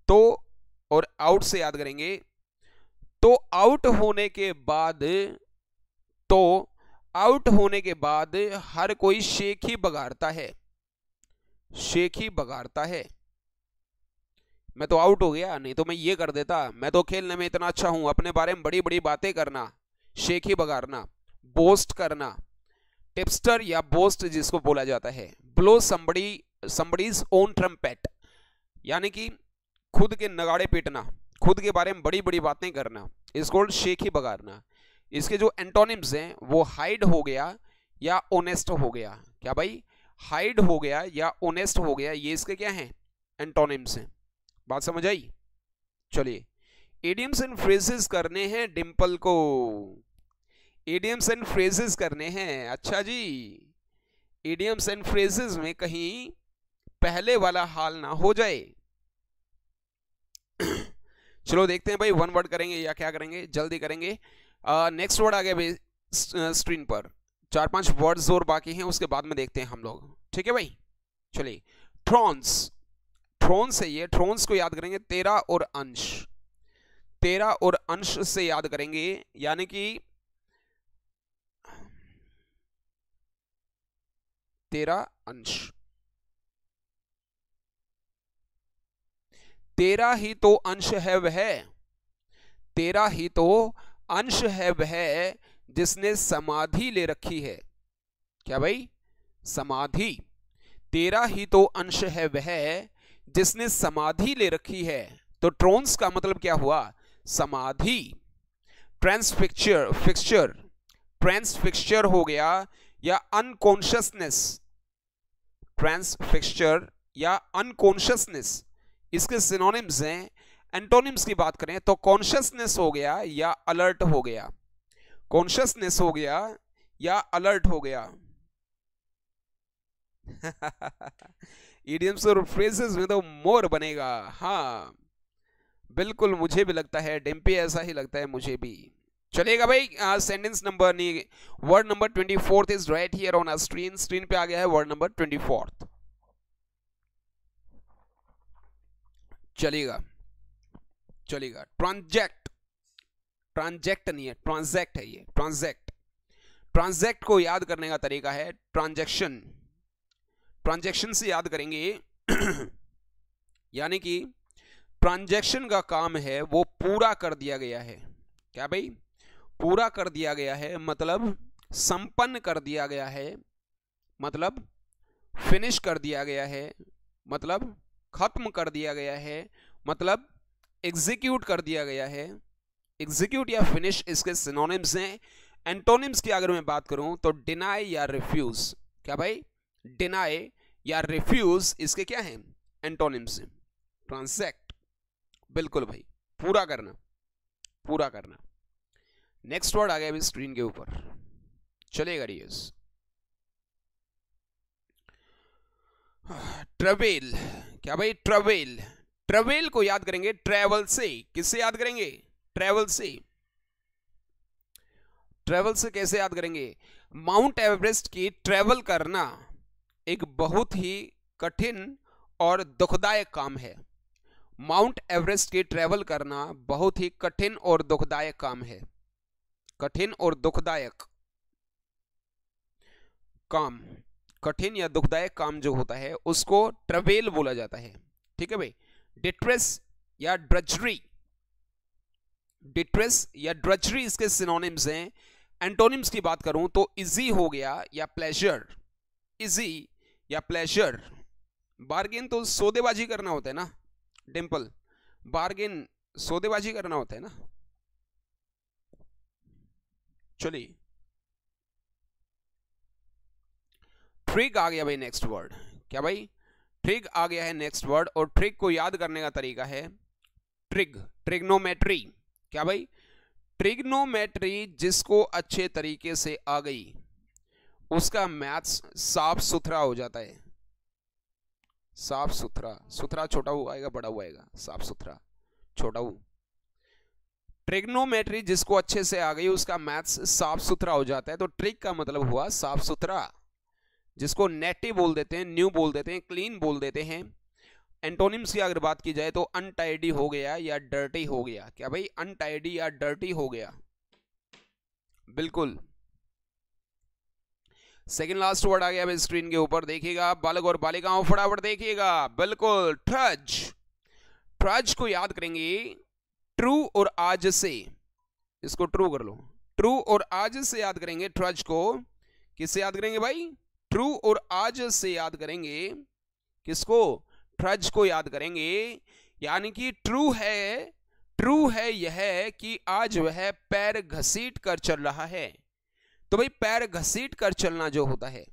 तो और आउट से याद करेंगे। तो आउट होने के बाद, तो आउट होने के बाद हर कोई शेख ही बगाड़ता है, शेख ही बगाड़ता है। मैं तो आउट हो गया, नहीं तो मैं ये कर देता, मैं तो खेलने में इतना अच्छा हूं, अपने बारे में बड़ी बड़ी बातें करना, शेख ही बगाड़ना, बोस्ट करना। टिपस्टर या बोस्ट जिसको बोला जाता है। ब्लो somebody's own trumpet, यानी कि खुद के नगाड़े पीटना, खुद के बारे में बड़ी बड़ी बातें करना, इसको शेख ही बगाड़ना। इसके जो एंटोनिम्स हैं वो हाइड हो गया या ऑनेस्ट हो गया। क्या भाई? हाइड हो गया या ऑनेस्ट हो गया, ये इसके क्या हैं? एंटोनिम्स हैं। बात समझ आई? चलिए, इडियम्स एंड फ्रेजेस करने हैं डिंपल को, इडियम्स एंड फ्रेजेस करने हैं। अच्छा जी, इडियम्स एंड फ्रेजेस में कहीं पहले वाला हाल ना हो जाए। चलो देखते हैं भाई, वन वर्ड करेंगे या क्या करेंगे, जल्दी करेंगे। नेक्स्ट वर्ड आ गया भाई स्क्रीन पर, 4-5 वर्ड्स और बाकी हैं, उसके बाद में देखते हैं हम लोग, ठीक है भाई। चलिए, थ्रोन्स, थ्रोन्स है ये, थ्रोन्स को याद करेंगे तेरा और अंश, तेरा और अंश से याद करेंगे, यानी कि तेरा अंश, तेरा ही तो अंश है वह, तेरा ही तो अंश है वह जिसने समाधि ले रखी है। क्या भाई? समाधि। तेरा ही तो अंश है वह जिसने समाधि ले रखी है। तो ट्रोन्स का मतलब क्या हुआ? समाधि। ट्रांसफिक्चर, फिक्सचर, ट्रांसफिक्चर हो गया या अनकॉन्शियसनेस, ट्रांसफिक्चर या अनकॉन्शियसनेस, इसके सिनोनिम्स हैं। एंटोनिम्स की बात करें तो कॉन्शियसनेस हो गया या अलर्ट हो गया, कॉन्शियसनेस हो गया या अलर्ट हो गया। इडियम्स और फ्रेजेस में तो मोर बनेगा। हाँ बिल्कुल, मुझे भी लगता है, डिम्पी ऐसा ही लगता है मुझे भी। चलेगा भाई, सेंटेंस नंबर नहीं, word number 24 is right here on a screen, screen पे आ गया है वर्ड नंबर 24। चलेगा चलेगा। ट्रांजैक्ट, ट्रांजैक्ट नहीं है, ट्रांजैक्ट है ये, ट्रांजैक्ट। ट्रांजैक्ट को याद करने का तरीका है ट्रांजैक्शन, ट्रांजैक्शन से याद करेंगे। यानी कि ट्रांजैक्शन का काम है वो पूरा कर दिया गया है। क्या भाई? पूरा कर दिया गया है, मतलब संपन्न कर दिया गया है, मतलब फिनिश कर दिया गया है, मतलब खत्म कर दिया गया है, मतलब एग्जीक्यूट कर दिया गया है। एग्जीक्यूट या फिनिश इसके सिनोनिम्स हैं। एंटोनिम्स की अगर मैं बात करूं तो डिनाई या रिफ्यूज। क्या भाई? डिनाई या रिफ्यूज इसके क्या हैं? एंटोनिम्स हैं। ट्रांजैक्ट, बिल्कुल भाई, पूरा करना, पूरा करना। नेक्स्ट वर्ड आ गया अभी स्क्रीन के ऊपर, चलेगा रियस। ट्रेवल। क्या भाई? ट्रेवल, ट्रेवल को याद करेंगे ट्रेवल से। किससे याद करेंगे? ट्रेवल से। ट्रेवल से कैसे याद करेंगे? माउंट एवरेस्ट की ट्रेवल करना एक बहुत ही कठिन और दुखदायक काम है। माउंट एवरेस्ट की ट्रेवल करना बहुत ही कठिन और दुखदायक काम है। कठिन और दुखदायक, काम, कठिन या दुखदायक काम जो होता है उसको ट्रवेल बोला जाता है। ठीक है भाई। डिट्रेस या ड्रजरी, डिट्रेस या ड्रजरी इसके सिनोनिम्स हैं। एंटोनिम्स की बात करूं तो इजी हो गया या प्लेजर, इजी या प्लेजर। बार्गेन तो सौदेबाजी करना होता है ना डिंपल, बार्गेन सौदेबाजी करना होता है ना। चलिए, ट्रिक आ गया भाई नेक्स्ट वर्ड। क्या भाई? ट्रिक आ गया है नेक्स्ट वर्ड, और ट्रिक को याद करने का तरीका है ट्रिग, ट्रिग्नोमेट्री। क्या भाई? ट्रिग्नोमेट्री जिसको अच्छे तरीके से आ गई उसका मैथ्स साफ सुथरा हो जाता है। साफ सुथरा, सुथरा छोटा हुआ आएगा, बड़ा हुआ आएगा, साफ सुथरा छोटा हु। ट्रिग्नोमेट्री जिसको अच्छे से आ गई उसका मैथ्स साफ सुथरा हो जाता है। तो ट्रिक का मतलब हुआ साफ सुथरा, जिसको नेटी बोल देते हैं, न्यू बोल देते हैं, क्लीन बोल देते हैं। एंटोनिम्स की अगर बात की जाए तो अनटाइडी हो गया या डर्टी हो गया। क्या भाई? अनटाइडी या डर्टी हो गया, बिल्कुल। सेकंड लास्ट वर्ड आ गया भाई स्क्रीन के ऊपर, देखिएगा बालक और बालिकाओं फटाफट देखिएगा, बिल्कुल ट्रज। ट्रज को याद करेंगे ट्रू और आज से, इसको ट्रू कर लो, ट्रू और आज से याद करेंगे ट्रज को। किससे याद करेंगे भाई? ट्रू और आज से याद करेंगे। किसको? ट्रज को याद करेंगे। यानी कि ट्रू है यह कि आज वह पैर घसीट कर चल रहा है। तो भाई पैर घसीट कर चलना जो होता है,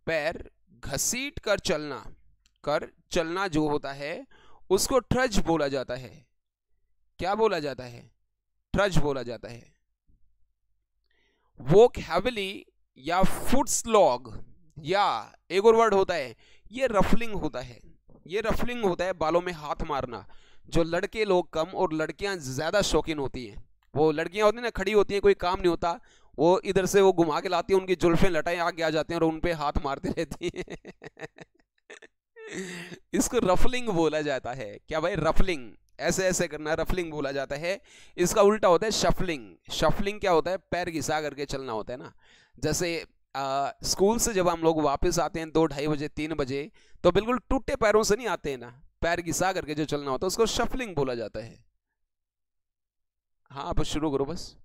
पैर घसीट कर चलना जो होता है उसको ट्रज बोला जाता है। क्या बोला जाता है? ट्रज बोला जाता है। वॉक हैविली या फुट स्लॉग, या एक और वर्ड होता है ये रफलिंग होता है। ये रफलिंग होता है बालों में हाथ मारना, जो लड़के लोग कम और लड़कियां ज्यादा शौकीन होती हैं। वो लड़कियां होती हैं ना, खड़ी होती हैं, कोई काम नहीं होता, वो इधर से वो घुमा के लाती है, उनकी जुल्फें लटाएं आगे आ जाते हैं और उन पे हाथ मारती रहती हैं। इसको रफलिंग बोला जाता है। क्या भाई? रफलिंग, ऐसे ऐसे करना रफलिंग बोला जाता है। इसका उल्टा होता है शफलिंग। शफलिंग क्या होता है? पैर घिसा करके चलना होता है ना। जैसे स्कूल से जब हम लोग वापस आते हैं 2-2:30 बजे 3 बजे, तो बिल्कुल टूटे पैरों से नहीं आते हैं ना, पैर घिसा करके जो चलना होता है उसको शफलिंग बोला जाता है। हाँ, आप शुरू करो बस,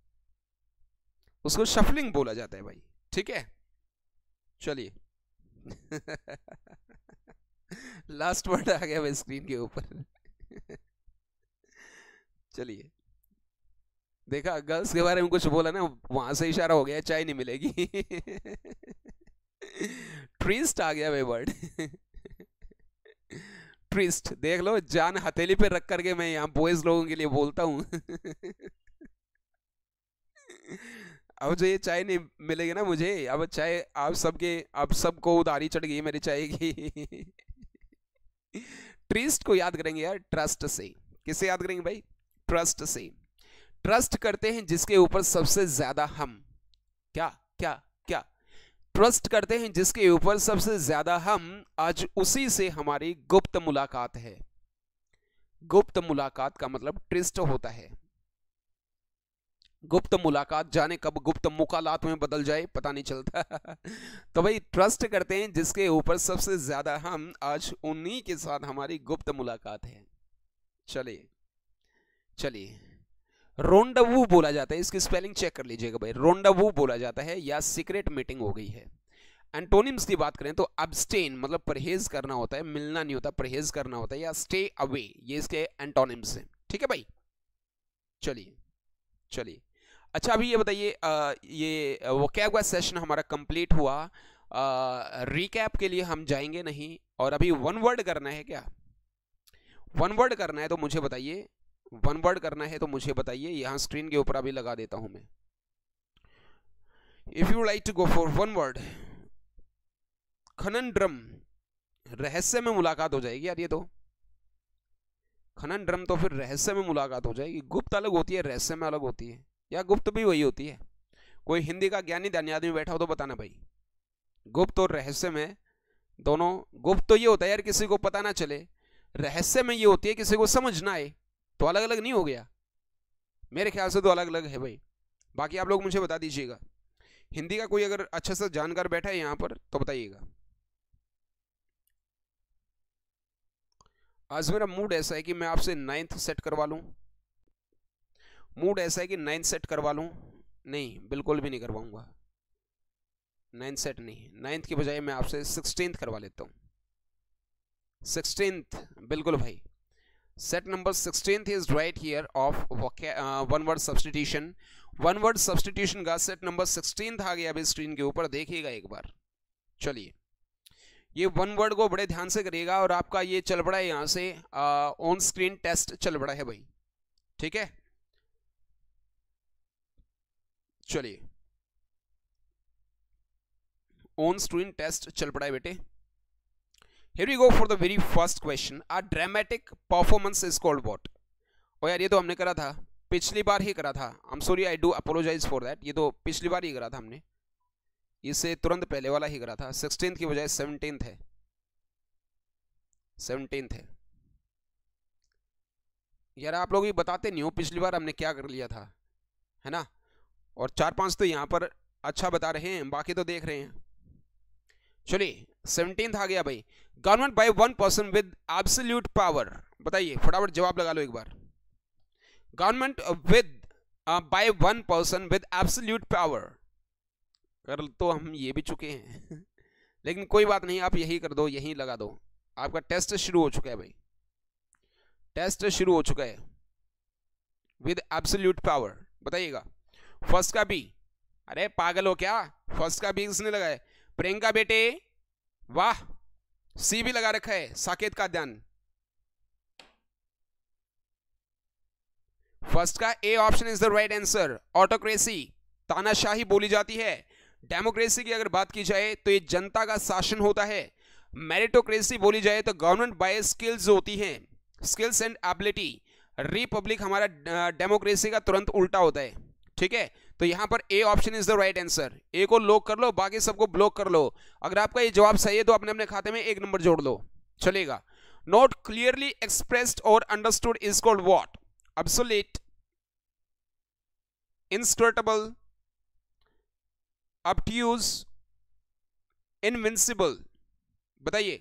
उसको शफलिंग बोला जाता है भाई। ठीक है, चलिए। लास्ट वर्ड आ गया भाई स्क्रीन के ऊपर। चलिए, देखा गर्ल्स के बारे में कुछ बोला ना, वहां से इशारा हो गया चाय नहीं मिलेगी। ट्रिस्ट आ गया भाई वर्ड। ट्रिस्ट देख लो, जान हथेली पे रख करके मैं यहाँ बॉयज लोगों के लिए बोलता हूँ। अब जो ये चाय नहीं मिलेगी ना मुझे, अब चाय आप सबको उधारी चढ़ गई मेरी चाय की। ट्रिस्ट को याद करेंगे यार ट्रस्ट से। किससे याद करेंगे भाई? ट्रस्ट से। ट्रस्ट करते हैं जिसके ऊपर सबसे ज्यादा हम क्या क्या क्या ट्रस्ट करते हैं जिसके ऊपर सबसे ज्यादा हम, आज उसी से हमारी गुप्त मुलाकात है। गुप्त मुलाकात का मतलब ट्रस्ट होता है। गुप्त मुलाकात, जाने कब गुप्त मुकालात में बदल जाए पता नहीं चलता। तो भाई ट्रस्ट करते हैं जिसके ऊपर सबसे ज्यादा हम, आज उन्हीं के साथ हमारी गुप्त मुलाकात है। चलिए चलिए, रोंडवू बोला जाता है, इसकी स्पेलिंग चेक कर लीजिएगा भाई। रोंडवू बोला जाता है या सीक्रेट मीटिंग हो गई है। एंटोनिम्स की बात करें तो अब्स्टेन मतलब परहेज करना होता है, मिलना नहीं होता, परहेज करना होता है, या स्टे अवे, ये इसके एंटोनिम्स हैं। ठीक है भाई, चलिए चलिए। अच्छा, अभी ये बताइए, ये वोकैब सेशन हमारा कंप्लीट हुआ। रिकैप के लिए हम जाएंगे नहीं, और अभी वन वर्ड करना है। क्या वन वर्ड करना है? तो मुझे बताइए, वन वर्ड करना है तो मुझे बताइए। यहां स्क्रीन के ऊपर अभी लगा देता हूं मैं। If you like to go for one word, conundrum, रहस्य में मुलाकात हो जाएगी यार। ये तो खननड्रम तो फिर रहस्य में मुलाकात हो जाएगी। गुप्त अलग होती है, रहस्य में अलग होती है, या गुप्त भी वही होती है? कोई हिंदी का ज्ञानी ध्यानी आदमी बैठा हो तो बताना भाई। गुप्त और रहस्य में दोनों, गुप्त तो ये होता है यार किसी को पता ना चले, रहस्य में ये होती है किसी को समझ ना आए। तो अलग अलग नहीं हो गया? मेरे ख्याल से तो अलग अलग है भाई। बाकी आप लोग मुझे बता दीजिएगा हिंदी का कोई अगर अच्छा सा जानकार बैठा है यहाँ पर तो बताइएगा। आज मेरा मूड ऐसा है कि मैं आपसे 9th सेट करवा लूँ। मूड ऐसा है कि 9th सेट करवा लूँ। नहीं, बिल्कुल भी नहीं करवाऊंगा। 9th सेट नहीं, 9th की बजाय मैं आपसे 16th करवा लेता हूँ। 16th, बिल्कुल भाई। Set number 16th is right here of one word substitution. One word substitution का सेट नंबर 16th आ गया अभी स्क्रीन के ऊपर, देखिएगा एक बार। चलिए, ये वन वर्ड को बड़े ध्यान से करिएगा। और आपका ये चल पड़ा है यहाँ से ऑन स्क्रीन टेस्ट चल पड़ा है भाई, ठीक है। चलिए, ऑन स्क्रीन टेस्ट चल पड़ा है बेटे। Here we go for the very first question. A dramatic performance is called what? ओ यार, ये तो हमने करा था, पिछली बार ही करा था। I'm sorry, I do apologize for that. ये तो पिछली बार ही करा था हमने, इससे तुरंत पहले वाला ही करा था। 16th की बजाय 17th है, 17th है। यार आप लोग ये बताते नहीं हो पिछली बार हमने क्या कर लिया था, है ना। और 4-5 तो यहाँ पर अच्छा बता रहे हैं, बाकी तो देख रहे हैं। चलिए, 17th आ गया भाई। Government by one person with absolute power. बताइए, फटाफट जवाब लगा लो एक बार। Government with by one person with absolute power. कर तो हम ये भी चुके हैं लेकिन कोई बात नहीं, आप यही कर दो, यही लगा दो। आपका टेस्ट शुरू हो चुका है भाई, टेस्ट शुरू हो चुका है विद एब्सोल्यूट पावर। बताइएगा, फर्स्ट का बी। अरे पागल हो क्या, फर्स्ट का बी किसने लगाया? प्रियंका बेटे, वाह। सी भी लगा रखा है, साकेत का ध्यान। फर्स्ट का ए option is the right answer. Autocracy, तानाशाही बोली जाती है। डेमोक्रेसी की अगर बात की जाए तो ये जनता का शासन होता है। मेरिटोक्रेसी बोली जाए तो गवर्नमेंट बाय स्किल्स होती है, स्किल्स एंड एबिलिटी। रिपब्लिक हमारा डेमोक्रेसी का तुरंत उल्टा होता है, ठीक है। तो यहां पर A option is the right answer. A को लॉक कर लो, बाकी सबको ब्लॉक कर लो। अगर आपका ये जवाब सही है तो अपने अपने खाते में 1 नंबर जोड़ लो, चलेगा। नॉट क्लियरली एक्सप्रेस्ड और understood is called what? Obsolete, inscrutable, obtuse, invincible. बताइए,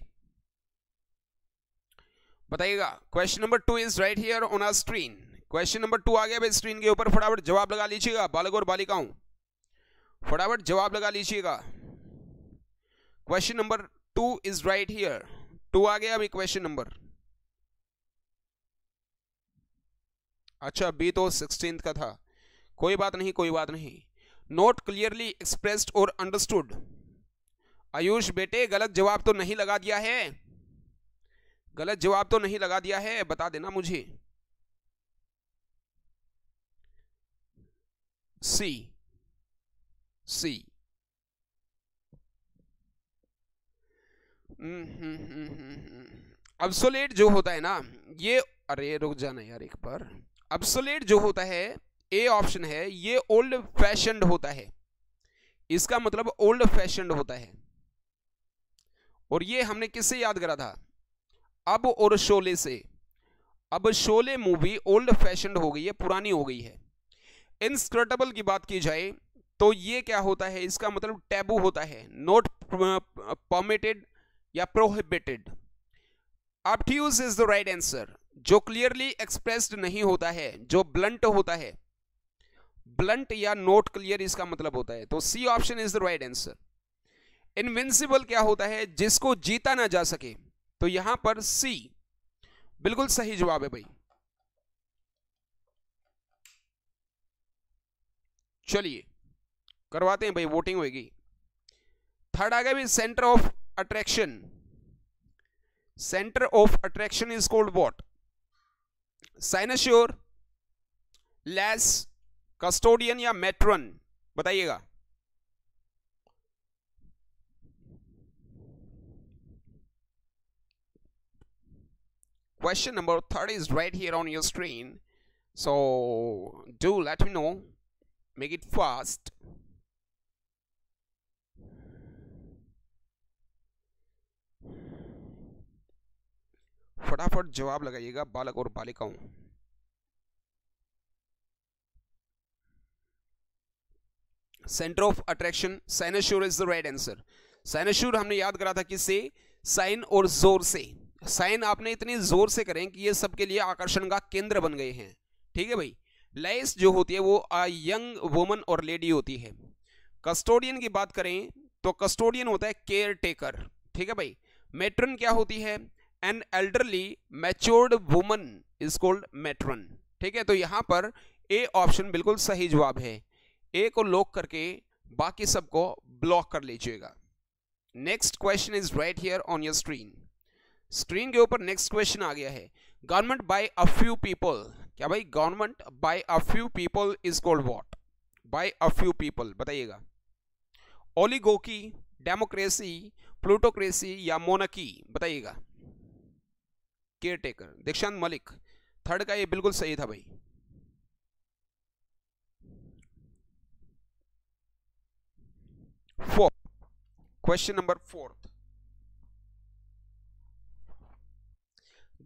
बताइएगा। Question number 2 is right here on our screen. Question number 2 आ गया भाई स्क्रीन के ऊपर, फटाफट जवाब लगा लीजिएगा बालक और बालिकाओं, फटाफट जवाब लगा लीजिएगा। Question number 2 is right here. 2 आ गया अभी क्वेश्चन नंबर। अच्छा, बी तो 16th का था, कोई बात नहीं, कोई बात नहीं। नॉट क्लियरली एक्सप्रेस्ड और अंडरस्टूड। आयुष बेटे, गलत जवाब तो नहीं लगा दिया है? गलत जवाब तो नहीं लगा दिया है, बता देना मुझे। सी, सी। ऑब्सोलेट जो होता है ना ये, अरे रुक जाना यार एक बार। ऑब्सोलेट जो होता है, ए ऑप्शन है, ये ओल्ड फैशन्ड होता है। इसका मतलब ओल्ड फैशन्ड होता है। और ये हमने किससे याद करा था? अब और शोले से। अब शोले मूवी ओल्ड फैशन्ड हो गई है, पुरानी हो गई है। इनस्क्रटेबल की बात की जाए तो ये क्या होता है? इसका मतलब टैबू होता है, नॉट परमिटेड या prohibited. Obtuse is the right answer. जो क्लियरली एक्सप्रेस्ड नहीं होता है, जो ब्लंट होता है, ब्लंट या नॉट क्लियर इसका मतलब होता है। तो C option is the right answer. Invincible क्या होता है? जिसको जीता ना जा सके। तो यहां पर सी बिल्कुल सही जवाब है भाई। चलिए करवाते हैं भाई, वोटिंग होगी। थर्ड आ गया भी, centre of attraction. Centre of attraction is called what? Cynosure, less, custodian या मेट्रन? बताइएगा। Question number 3 is right here on your screen. So do let me know. Make it fast. फटाफट जवाब लगाइएगा बालक और बालिकाओं। Centre of attraction, cynosure is the right answer. Cynosure हमने याद करा था किससे, साइन और जोर से। साइन आपने इतनी जोर से करें कि ये सबके लिए आकर्षण का केंद्र बन गए हैं, ठीक है भाई। लाइस जो होती है वो यंग वुमन और लेडी होती है। कस्टोडियन की बात करें तो कस्टोडियन होता है केयर टेकर, ठीक है भाई। मैट्रन क्या होती है, an elderly matured woman is called matron, ठीक है। तो यहां पर ए ऑप्शन बिल्कुल सही जवाब है। ए को लॉक करके बाकी सबको ब्लॉक कर लीजिएगा। Next question is right here on your screen. Screen के ऊपर नेक्स्ट क्वेश्चन आ गया है, government by a few people. क्या भाई, government by a few people is called what, by a few people बताइएगा। ओलिगोकी, डेमोक्रेसी, प्लूटोक्रेसी या monarchy बताइएगा। Caretaker, Dikshant Malik, third का ये बिल्कुल सही था भाई। Fourth, question number fourth,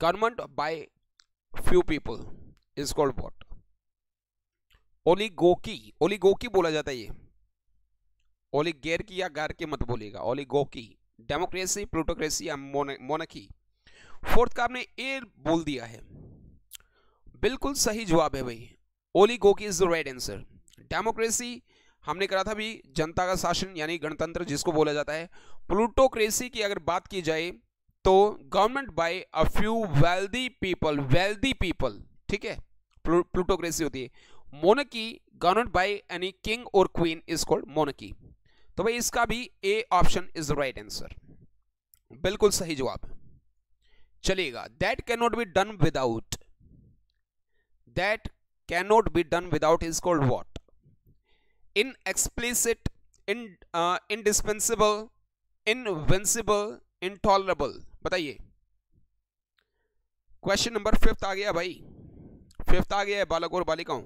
government by few people is called what, oligarchy. ओलिगोकी बोला जाता है ये, ओलिगेर की या गार के मत बोलिएगा, ओलिगोकी। डेमोक्रेसी, प्लूटोक्रेसी या मोनार्की। फोर्थ का आपने ए बोल दिया है, बिल्कुल सही जवाब है भाई, oligarchy is the right answer. Democracy हमने करा था भी, जनता का शासन यानी गणतंत्र जिसको बोला जाता है। प्लूटोक्रेसी की अगर बात की जाए तो government by a few wealthy people, wealthy people, ठीक है, प्लूटोक्रेसी होती है। Monarchy, government by any king और क्वीन इज कॉल्ड मोनार्की। तो भाई इसका भी A option is the right answer, बिल्कुल सही जवाब। चलिएगा, that can not be done without, that can not be done without is called what, inexplicit, indispensable, invincible, intolerable बताइए। क्वेश्चन नंबर फिफ्थ आ गया भाई, फिफ्थ आ गया है बालक और बालिकाओं।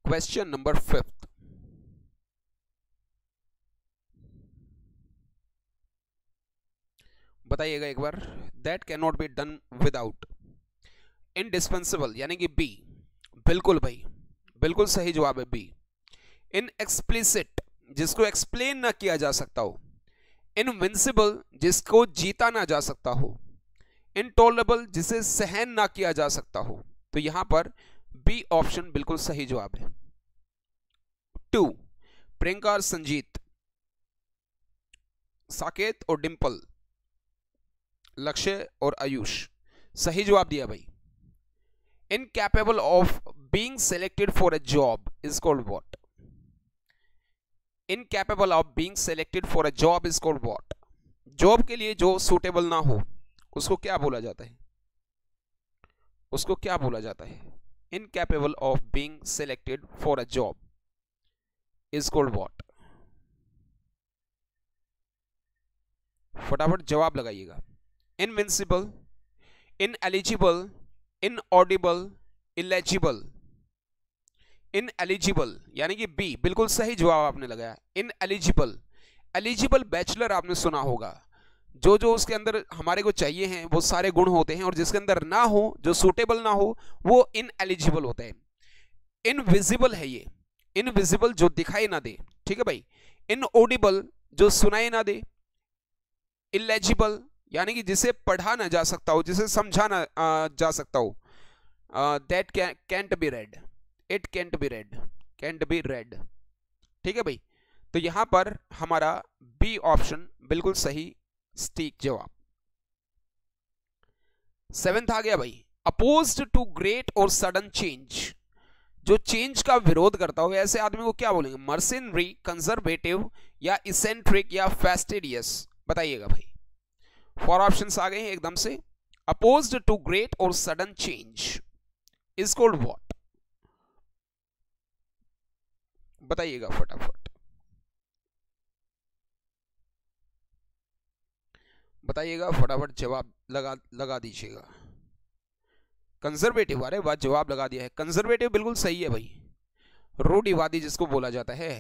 क्वेश्चन नंबर फिफ्थ, बताइएगा एक बार। That can not be done without, indispensable यानी कि बी, बिल्कुल भाई, बिल्कुल सही जवाब है बी। इनएक्सप्लिसिट, जिसको एक्सप्लेन ना किया जा सकता हो। इनविंसिबल, जिसको जीता ना जा सकता हो। इंटॉलरेबल, जिसे सहन ना किया जा सकता हो। तो यहां पर बी ऑप्शन बिल्कुल सही जवाब है। 2, प्रियंका और संजीत, साकेत और डिंपल, लक्ष्य और आयुष, सही जवाब दिया भाई। Incapable of being selected for a job is called what, incapable of being selected for a job is called what, job के लिए जो सूटेबल ना हो उसको क्या बोला जाता है, उसको क्या बोला जाता है। Incapable of being selected for a job is called what, फटाफट जवाब लगाइएगा। Invincible, ineligible, inaudible, illegible. Ineligible यानी कि बी, बिल्कुल सही जवाब आपने लगाया। इनएलिजिबल, एलिजिबल बैचलर आपने सुना होगा, जो जो उसके अंदर हमारे को चाहिए हैं वो सारे गुण होते हैं, और जिसके अंदर ना हो, जो सूटेबल ना हो, वो इनएलिजिबल होता है। इनविजिबल है ये, इनविजिबल जो दिखाई ना दे, ठीक है भाई। इनऑडिबल, जो सुनाई ना दे। इलेजिबल यानी कि जिसे पढ़ा ना जा सकता हो, जिसे समझा ना जा सकता हो। That cantt B red, it cantt B red, cantt B red, ठीक है भाई। तो यहां पर हमारा बी ऑप्शन बिल्कुल सही स्टीक जवाब। 7th आ गया भाई, अपोज्ड टू ग्रेट और सडन चेंज, जो चेंज का विरोध करता हो ऐसे आदमी को क्या बोलेंगे। मर्सिनरी, कंजर्वेटिव या इसेंट्रिक या फेस्टिडियस बताइएगा भाई। 4 ऑप्शंस आ गए हैं एकदम से। अपोज्ड टू ग्रेट और sudden change is called what, बताइएगा फटाफट, बताइएगा फटाफट, जवाब लगा दीजिएगा। कंजर्वेटिव, अरे वाह, जवाब लगा दिया है। कंजर्वेटिव बिल्कुल सही है भाई, रूढ़िवादी जिसको बोला जाता है।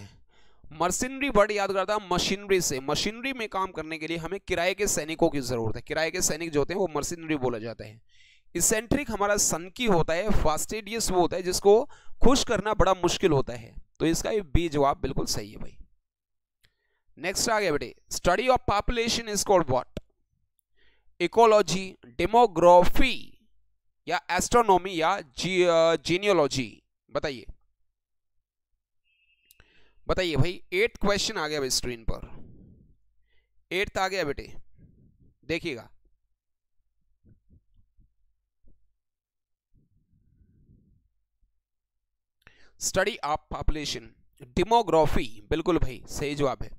मर्सिनरी वर्ड याद करता मशीनरी से, मशीनरी में काम करने के लिए हमें किराए के सैनिकों की जरूरत है। किराए के सैनिक जो होते हैं वो मर्सिनरी बोला जाता है। इसेंट्रिक हमारा सन की होता है, फास्टिडियस वो होता है जिसको खुश करना बड़ा मुश्किल होता है। तो इसका ये बी जवाब बिल्कुल सही है भाई। नेक्स्ट आ गया बेटे, study of population is called what? Ecology, demography या एस्ट्रोनॉमी या जीनियोलॉजी? बताइए बताइए भाई। 8th क्वेश्चन आ गया भाई स्क्रीन पर, 8th आ गया बेटे, देखिएगा। स्टडी ऑफ पॉपुलेशन, डेमोग्राफी बिल्कुल भाई सही जवाब है,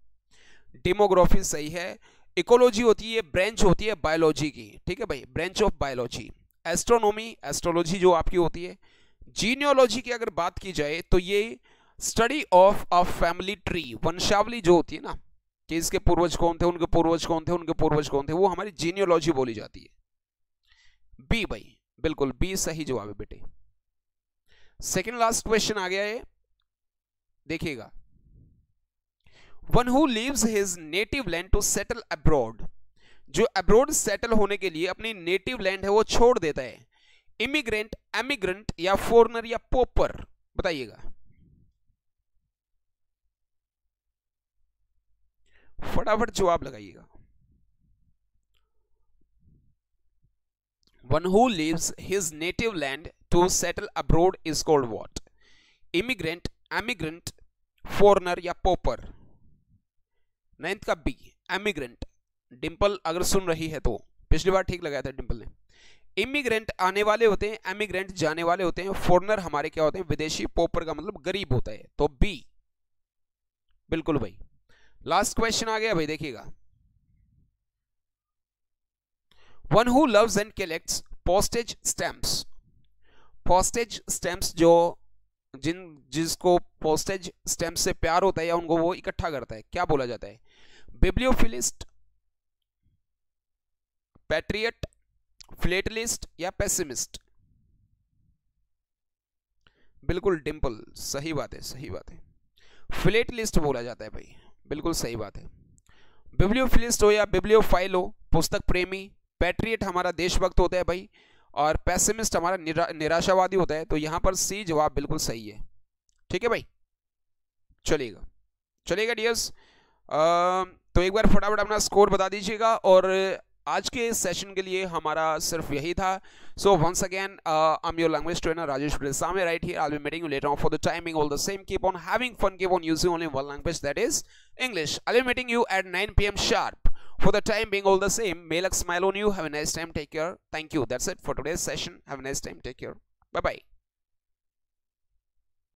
डेमोग्राफी सही है। इकोलॉजी होती है, ब्रांच होती है बायोलॉजी की, ठीक है भाई, branch of biology. Astronomy, astrology जो आपकी होती है। जीनियोलॉजी की अगर बात की जाए तो ये study of a family tree, वंशावली जो होती है ना, कि इसके पूर्वज कौन थे, उनके पूर्वज कौन थे, उनके पूर्वज कौन थे, वो हमारी जीनियोलॉजी बोली जाती है। बी भाई बिल्कुल बी सही जवाब है बेटे। सेकेंड लास्ट क्वेश्चन आ गया है, देखिएगा। One who leaves his native land to settle abroad, जो अब्रॉड सेटल होने के लिए अपनी नेटिव लैंड है वो छोड़ देता है। इमिग्रेंट, एमिग्रेंट या फॉरेनर या पोपर? बताइएगा, फटाफट जवाब लगाइएगा। One who leaves his native land to settle abroad is called what? Immigrant, emigrant, foreigner या पोपर? 9th का बी, एमिग्रेंट। डिंपल अगर सुन रही है तो, पिछली बार ठीक लगाया था डिंपल ने। इमिग्रेंट आने वाले होते हैं, एमिग्रेंट जाने वाले होते हैं, फॉरेनर हमारे क्या होते हैं? विदेशी। पोपर का मतलब गरीब होता है, तो बी बिल्कुल भाई। लास्ट क्वेश्चन आ गया भाई, देखिएगा। One who loves and collects postage stamps, postage stamps जो जिसको पोस्टेज स्टैम्प से प्यार होता है या उनको वो इकट्ठा करता है, क्या बोला जाता है? बिब्लियोफिलिस्ट, पैट्रियट, फिलेटलिस्ट या पेसिमिस्ट? बिल्कुल डिंपल सही बात है, सही बात है, फिलेटलिस्ट बोला जाता है भाई, बिल्कुल सही बात है। बिब्लियोफिलिस्ट हो या बिब्लियोफाइल हो, पुस्तक प्रेमी। पैट्रियट हमारा देशभक्त होता है भाई, और पेसिमिस्ट हमारा निराशावादी होता है। तो यहां पर सी जवाब बिल्कुल सही है, ठीक है भाई। चलेगा चलेगा डियर्स। तो एक बार फटाफट अपना स्कोर बता दीजिएगा, और आज के सेशन के लिए हमारा सिर्फ यही था। So once again I am your language trainer Rajesh Pillai right here. I'll be meeting you later on. For the timing all the same, keep on having fun, keep on using only one language, that is English. I'll be meeting you at 9 PM sharp. For the time being all the same, may luck smile on you. Have a nice time, take care. Thank you. That's it for today's session. Have a nice time, take care. Bye bye.